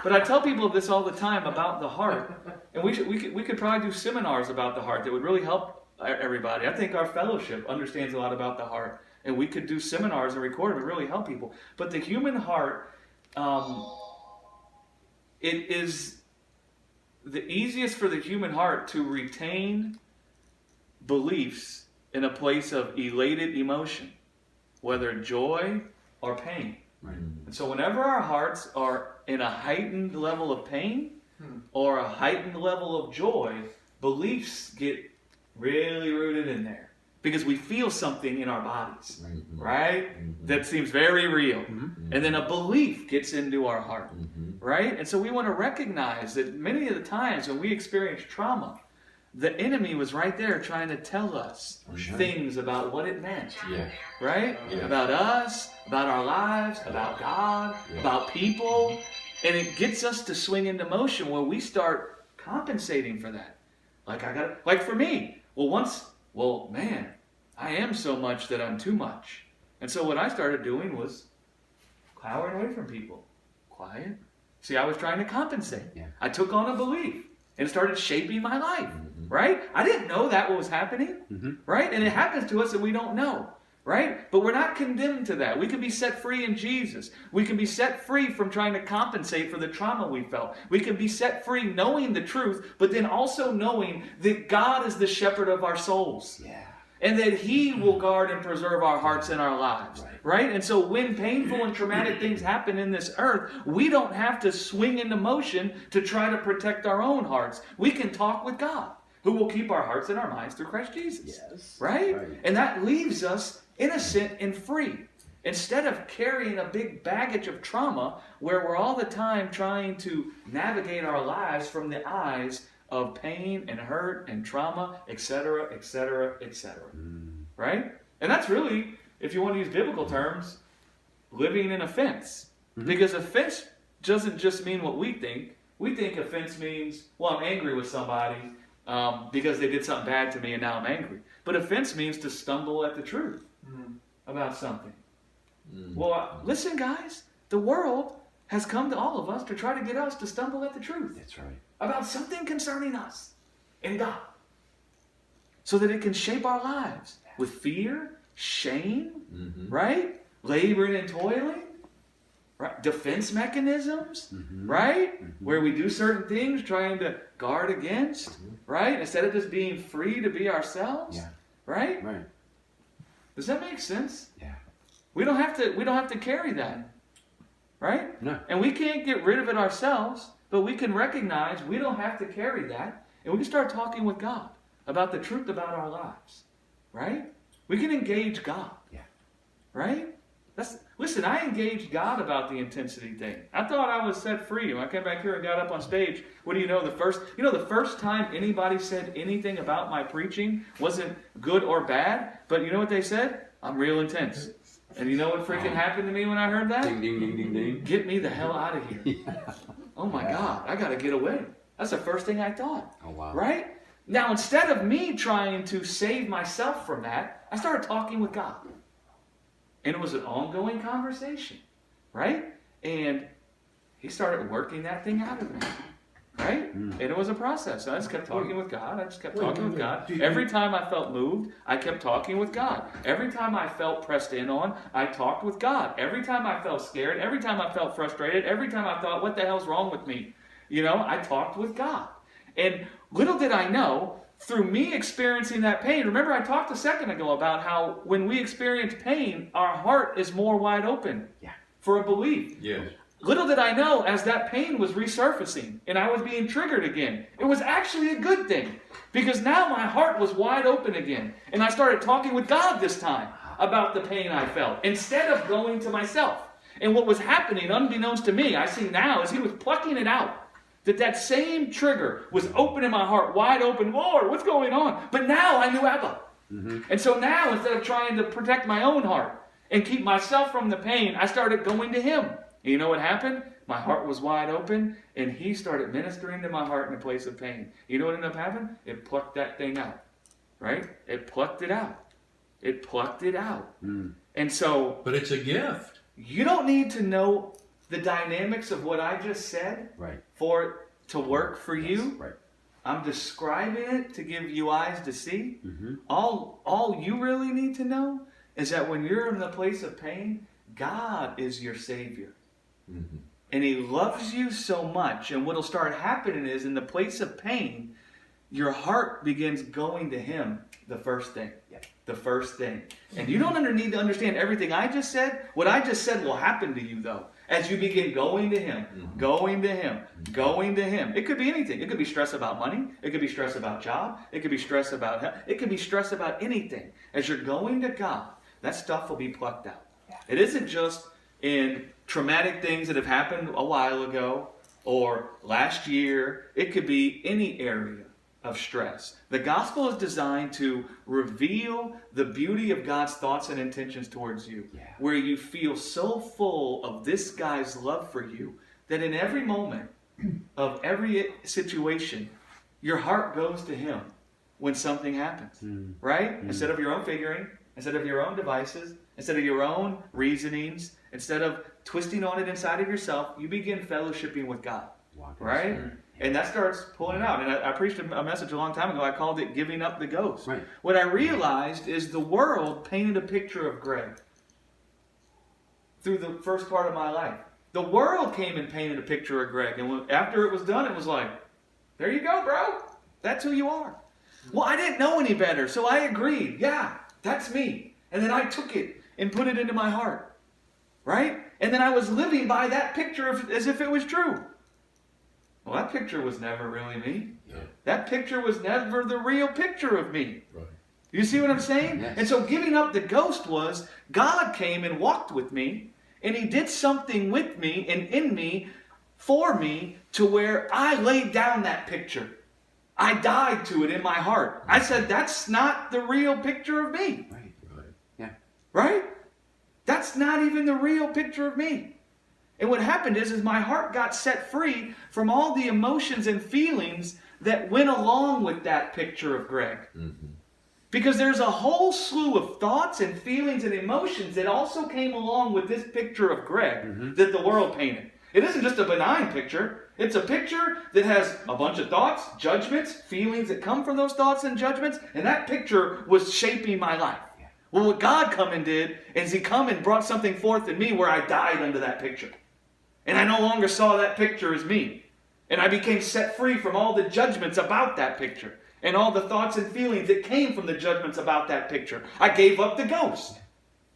But I tell people this all the time about the heart, and we could probably do seminars about the heart that would really help everybody. I think our fellowship understands a lot about the heart, and we could do seminars and record them and really help people. But the human heart, it is the easiest for the human heart to retain beliefs in a place of elated emotion, whether joy or pain. Right. And so whenever our hearts are in a heightened level of pain or a heightened level of joy, beliefs get really rooted in there because we feel something in our bodies, right? That seems very real. And then a belief gets into our heart, right? And so we want to recognize that many of the times when we experience trauma, the enemy was right there trying to tell us things about what it meant, right? About us, about our lives, about God, about people. And it gets us to swing into motion where we start compensating for that. Like for me, man, I am so much that I'm too much. And so what I started doing was cowering away from people. Quiet. See, I was trying to compensate. I took on a belief and it started shaping my life. Right? I didn't know that what was happening, right? And it happens to us and we don't know, right? But we're not condemned to that. We can be set free in Jesus. We can be set free from trying to compensate for the trauma we felt. We can be set free knowing the truth, but then also knowing that God is the shepherd of our souls. And that He will guard and preserve our hearts and our lives, right? And so when painful and traumatic things happen in this earth, we don't have to swing into motion to try to protect our own hearts. We can talk with God, who will keep our hearts and our minds through Christ Jesus. Right? And that leaves us innocent and free. Instead of carrying a big baggage of trauma where we're all the time trying to navigate our lives from the eyes of pain and hurt and trauma, etc., etc., etc. Right? And that's really, if you want to use biblical terms, living in offense. Because offense doesn't just mean what we think. We think offense means, well, I'm angry with somebody because they did something bad to me and now I'm angry. But offense means to stumble at the truth about something. Well, listen, guys, the world has come to all of us to try to get us to stumble at the truth. That's right. About something concerning us and God. So that it can shape our lives with fear, shame, right? Laboring and toiling. Right? Defense mechanisms, right? Where we do certain things trying to guard against, right? Instead of just being free to be ourselves, right? Right. Does that make sense? Yeah. We don't have to carry that, right? No. And we can't get rid of it ourselves, but we can recognize we don't have to carry that, and we can start talking with God about the truth about our lives, right? We can engage God, right? Listen, I engaged God about the intensity thing. I thought I was set free. When I came back here and got up on stage, what do you know? The first time anybody said anything about my preaching wasn't good or bad, but you know what they said? I'm real intense. And you know what freaking happened to me when I heard that? Ding, ding, ding, ding, ding. Get me the hell out of here. Oh my God, I got to get away. That's the first thing I thought. Oh, wow. Right? Now, instead of me trying to save myself from that, I started talking with God. And it was an ongoing conversation, right? And He started working that thing out of me, right? And it was a process. I just kept talking with God. Every time I felt moved, I kept talking with God. Every time I felt pressed in on, I talked with God. Every time I felt scared, every time I felt frustrated, every time I thought, what the hell's wrong with me? I talked with God. And little did I know, through me experiencing that pain, remember I talked a second ago about how when we experience pain, our heart is more wide open for a belief. Yes. Little did I know, as that pain was resurfacing and I was being triggered again, it was actually a good thing. Because now my heart was wide open again. And I started talking with God this time about the pain I felt, instead of going to myself. And what was happening, unbeknownst to me, I see now, is He was plucking it out. That same trigger was opening my heart wide open. Lord, what's going on? But now I knew Abba. And so now, instead of trying to protect my own heart and keep myself from the pain, I started going to Him. And you know what happened? My heart was wide open, and He started ministering to my heart in a place of pain. You know what ended up happening? It plucked that thing out. Right? It plucked it out. It plucked it out. And so... But it's a gift. You don't need to know the dynamics of what I just said Right. for it to work for Yes, you. right. I'm describing it to give you eyes to see. Mm-hmm. All you really need to know is that when you're in the place of pain, God is your Savior. Mm-hmm. And He loves you so much. And what'll start happening is in the place of pain, your heart begins going to Him the first thing. Yep. The first thing. And you don't need to understand everything I just said. What I just said will happen to you, though, as you begin going to Him, going to Him, going to Him. It could be anything. It could be stress about money. It could be stress about job. It could be stress about health. It could be stress about anything. As you're going to God, that stuff will be plucked out. It isn't just in traumatic things that have happened a while ago or last year. It could be any area of stress. The gospel is designed to reveal the beauty of God's thoughts and intentions towards you, where you feel so full of this guy's love for you that in every moment of every situation, your heart goes to Him when something happens, right? Instead of your own figuring, instead of your own devices, instead of your own reasonings, instead of twisting on it inside of yourself, you begin fellowshipping with God, right? And that starts pulling it out. And I preached a message a long time ago. I called it Giving Up the Ghost. Right. What I realized is the world painted a picture of Greg through the first part of my life. The world came and painted a picture of Greg. And after it was done, it was like, there you go, bro. That's who you are. Well, I didn't know any better, so I agreed. Yeah, that's me. And then I took it and put it into my heart. Right? And then I was living by that picture as if it was true. Well, that picture was never really me. Yeah. That picture was never the real picture of me. Right. You see what I'm saying? Yes. And so giving up the ghost was God came and walked with me, and He did something with me and in me, for me, to where I laid down that picture. I died to it in my heart. I said, that's not the real picture of me. Right. Right. Yeah. Right? That's not even the real picture of me. And what happened is my heart got set free from all the emotions and feelings that went along with that picture of Greg. Mm-hmm. Because there's a whole slew of thoughts and feelings and emotions that also came along with this picture of Greg that the world painted. It isn't just a benign picture. It's a picture that has a bunch of thoughts, judgments, feelings that come from those thoughts and judgments. And that picture was shaping my life. Well, what God come and did is He come and brought something forth in me where I died under that picture. And I no longer saw that picture as me. And I became set free from all the judgments about that picture. And all the thoughts and feelings that came from the judgments about that picture. I gave up the ghost.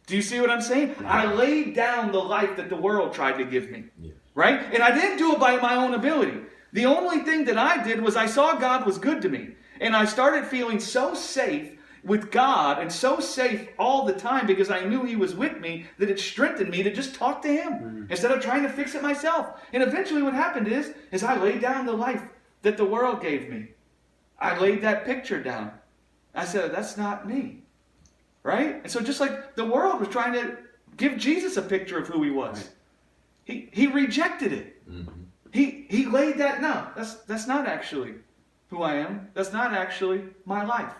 Do you see what I'm saying? I laid down the life that the world tried to give me. Yes. Right? And I didn't do it by my own ability. The only thing that I did was I saw God was good to me. And I started feeling so safe with God and so safe all the time because I knew He was with me that it strengthened me to just talk to Him instead of trying to fix it myself. And eventually what happened is I laid down the life that the world gave me. I laid that picture down. I said, that's not me. Right? And so just like the world was trying to give Jesus a picture of who He was. He rejected it. Mm-hmm. He laid that, no, that's not actually who I am. That's not actually my life.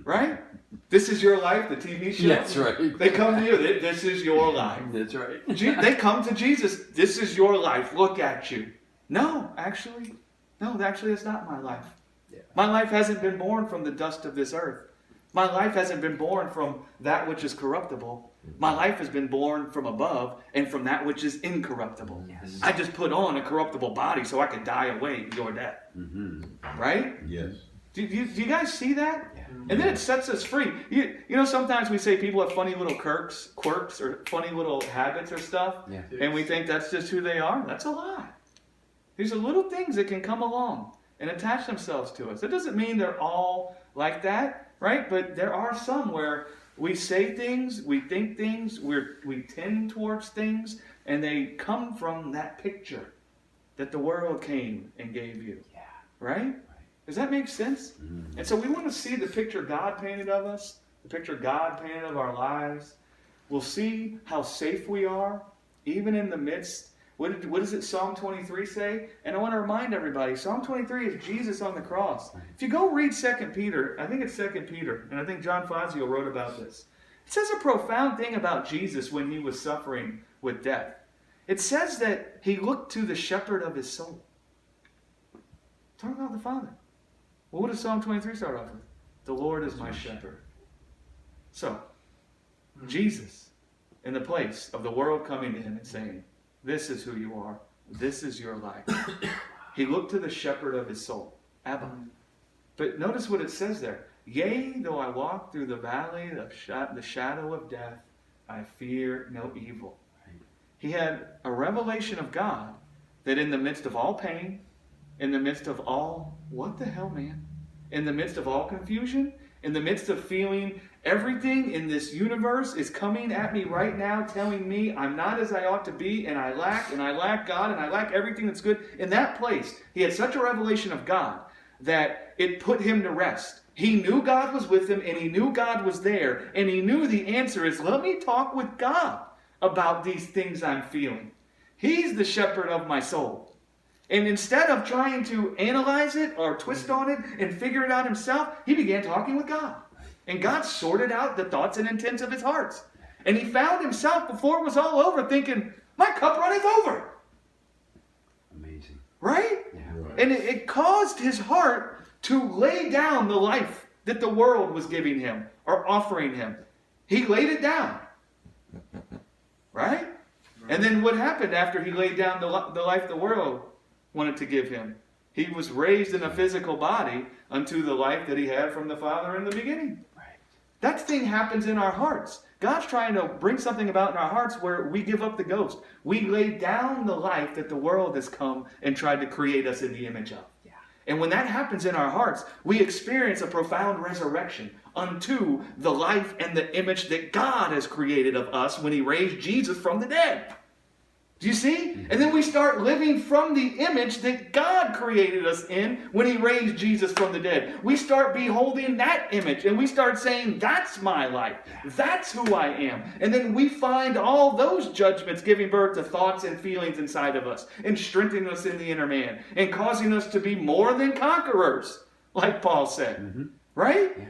Right? This is your life, the TV show. That's right. They come to you, this is your life. That's right. They come to Jesus, this is your life, look at you. No, actually, that's not my life. Yeah. My life hasn't been born from the dust of this earth. My life hasn't been born from that which is corruptible. My life has been born from above and from that which is incorruptible. Yes. I just put on a corruptible body so I could die away your death. Right? Yes. Do you guys see that? Yeah. And then it sets us free. You know, sometimes we say people have funny little quirks or funny little habits or stuff, Yeah. and we think that's just who they are. That's a lie. These are little things that can come along and attach themselves to us. It doesn't mean they're all like that, right? But there are some where we say things, we think things, we tend towards things, and they come from that picture that the world came and gave you. Yeah. Right? Does that make sense? And so we want to see the picture God painted of us, the picture God painted of our lives. We'll see how safe we are, even in the midst. What does it Psalm 23 say? And I want to remind everybody, Psalm 23 is Jesus on the cross. If you go read 2 Peter, I think it's 2 Peter, and I think John Fazio wrote about this. It says a profound thing about Jesus when He was suffering with death. It says that he looked to the shepherd of his soul. Talk about the Father. Well, what does Psalm 23 start off with? The Lord is my shepherd. So, Jesus, in the place of the world coming to him and saying, this is who you are. This is your life. He looked to the shepherd of his soul, Abba. But notice what it says there. Yea, though I walk through the valley of the shadow of death, I fear no evil. He had a revelation of God that in the midst of all pain, in the midst of all, what the hell, man? In the midst of all confusion, in the midst of feeling everything in this universe is coming at me right now, telling me I'm not as I ought to be, and I lack God, and I lack everything that's good. In that place, he had such a revelation of God that it put him to rest. He knew God was with him, and he knew God was there, and he knew the answer is, let me talk with God about these things I'm feeling. He's the shepherd of my soul. And instead of trying to analyze it or twist on it and figure it out himself, he began talking with God. And God sorted out the thoughts and intents of his heart. And he found himself, before it was all over, thinking, my cup runneth over. Amazing. Right? Yeah. Right. And it caused his heart to lay down the life that the world was giving him or offering him. He laid it down. Right? And then what happened after he laid down the life the world wanted to give him? He was raised in a physical body unto the life that he had from the Father in the beginning. Right. That thing happens in our hearts. God's trying to bring something about in our hearts where we give up the ghost. We lay down the life that the world has come and tried to create us in the image of. Yeah. And when that happens in our hearts, we experience a profound resurrection unto the life and the image that God has created of us when he raised Jesus from the dead. Do you see? And then we start living from the image that God created us in when he raised Jesus from the dead. We start beholding that image and we start saying, that's my life. That's who I am. And then we find all those judgments giving birth to thoughts and feelings inside of us and strengthening us in the inner man and causing us to be more than conquerors, like Paul said. Mm-hmm. Right? Yeah.